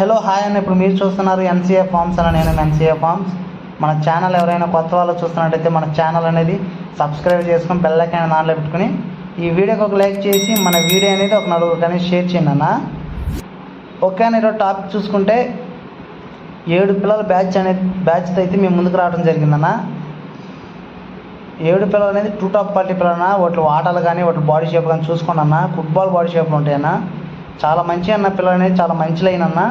Hello hi అన్న, ఇప్పుడు మీరు చూస్తున్నారు ఎన్సీఏ ఫార్మ్స్ అన్న. నేను ఎన్సీఏ ఫార్మ్స్. మన ఛానల్ ఎవరైనా కొత్త వాళ్ళు చూస్తున్నట్టయితే మన ఛానల్ అనేది సబ్స్క్రైబ్ చేసుకొని బెల్ ఐకాన్ ఆన్లో పెట్టుకుని ఈ వీడియోకి ఒక లైక్ చేసి మన వీడియో అనేది ఒక నలుగురికి అనేది షేర్ చేయండి అన్న. ఓకే అన్న, ఈరోజు టాపిక్ చూసుకుంటే 7 పిల్లల బ్యాచ్తో అయితే మేము ముందుకు రావడం జరిగిందన్న. 7 పిల్లలు అనేది టూ టాప్ క్వాలిటీ పిల్లలన్న. వాటి ఆటలు కానీ వాటి బాడీ షేప్ కానీ చూసుకోండి అన్న. ఫుట్బాల్ బాడీ షేప్లు ఉంటాయన్న. చాలా మంచి అన్న పిల్లలు అనేది, చాలా మంచి లైన్ అన్న.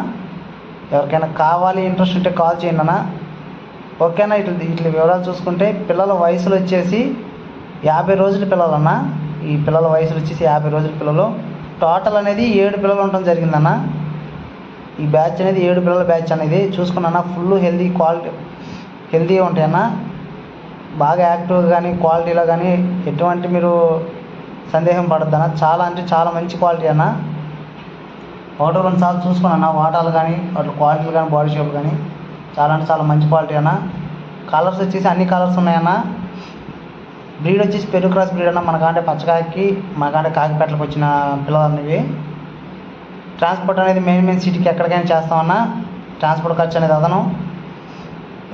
ఎవరికైనా కావాలి ఇంట్రెస్ట్ ఉంటే కాల్ చేయండి అన్న. ఓకేనా. ఇట్లా వివరాలు చూసుకుంటే పిల్లల వయసులు వచ్చేసి 50 రోజుల పిల్లలన్న. ఈ పిల్లల వయసులు వచ్చేసి 50 రోజుల పిల్లలు. టోటల్ అనేది 7 పిల్లలు ఉండటం జరిగిందన్న. ఈ బ్యాచ్ అనేది 7 పిల్లల బ్యాచ్ అనేది చూసుకున్నా. ఫుల్ హెల్తీగా ఉంటాయన్న. బాగా యాక్టివ్గా కానీ క్వాలిటీలో కానీ ఎటువంటి మీరు సందేహం పడద్దన్న. చాలా అంటే చాలా మంచి క్వాలిటీ అన్న. 1-2 సార్లు చూసుకున్నా. వాటాలు కానీ వాటి క్వాలిటీలు కానీ బాడీ షేప్ కానీ చాలా అంటే చాలా మంచి క్వాలిటీ అన్న. కలర్స్ వచ్చేసి అన్ని కలర్స్ ఉన్నాయన్న. బ్రీడ్ వచ్చేసి పెరు క్రాస్ బ్రీడ్ అన్న. మనకంటే పచ్చకాయకి మనకంటే కాకిపేటలకు వచ్చిన పిల్లలు అనేవి. ట్రాన్స్పోర్ట్ అనేది మెయిన్ సిటీకి ఎక్కడికైనా చేస్తామన్నా. ట్రాన్స్పోర్ట్ ఖర్చు అనేది అదనం.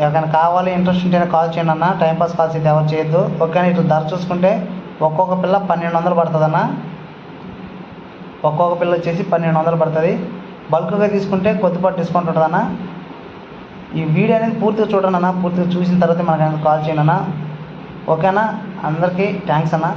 ఎవరికైనా కావాలి ఇంట్రెస్ట్ ఉంటేనే కాల్ చేయండి అన్న. టైంపాస్ కాల్స్ అయితే ఎవరు చేయొద్దు. ఓకేనా. ఇట్లా ధర చూసుకుంటే ఒక్కొక్క పిల్ల 1200 పడుతుందన్న. ఒక్కొక్క పిల్ల వచ్చేసి 1200 పడుతుంది. బల్క్గా తీసుకుంటే కొద్దిపాటు డిస్కౌంట్ ఉంటుందన్న. ఈ వీడియో అనేది పూర్తిగా చూడండి అన్న. పూర్తిగా చూసిన తర్వాత మనకు కాల్ చేయండి అన్న. ఓకేనా. అందరికీ థ్యాంక్స్ అన్న.